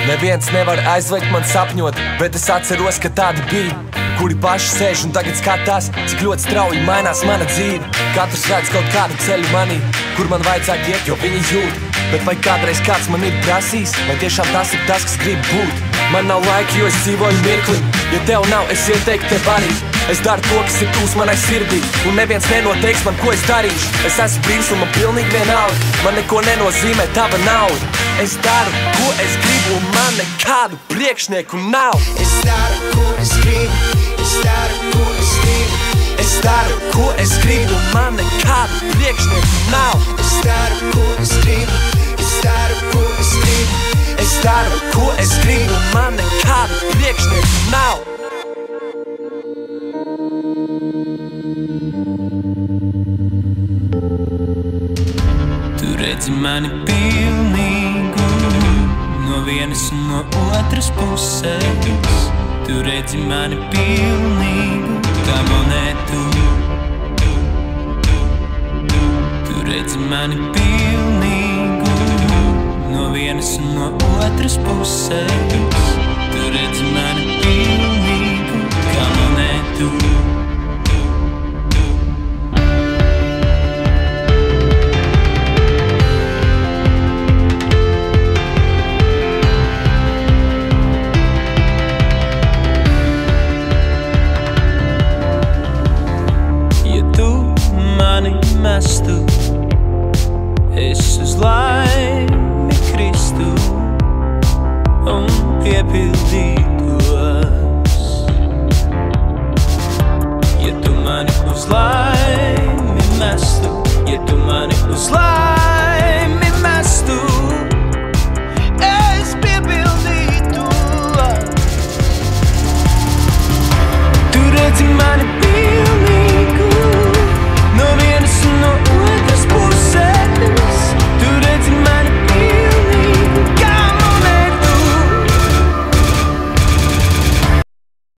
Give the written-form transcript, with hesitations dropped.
Neviens nevar aizliegt man sapņot, bet es atceros, ka tādi bija, kuri paši sēž un tagad skatās, cik ļoti strauji mainās mana dzīve. Katrs redz kaut kādu ceļu manī, kur man vajadzētu iet, jo viņi jūt. Bet vai kādreiz kāds man ir prasījis, vai tiešām tas ir tas, kas grib būt? Man nav laika, jo es dzīvoju mirkli. Ja tev nav, es ieteiktu tev arī. Es daru to, kas ir tūs manai sirdī, un neviens nenoteiks man, ko es darīšu. Es esmu brīvs un man pilnīgi vienalga. Man neko nenozīmē tava nauda. Es daru, ko es gribu, un man nekādu priekšnieku nav. Es daru, ko es gribu. Es daru, ko es gribu. Es daru, ko es gribu, un man nekādu priekšnieku nav. Es daru, ko es gribu. Es daru, ko es gribu. Es daru, ko es gribu, un man nekādu priekšnieku nav. Tu redzi mani pilnīgu, no vienas un no otras puses. Tu redzi mani pilnīgu, kā monētu. Tu redzi mani pilnīgu, no vienas un no otras puses. Tu redzi mani pilnīgu, kā monētu. Mestu, es uz laimi kristu un piepildītos. Ja tu mani uz laimi mestu, ja tu mani uz laimi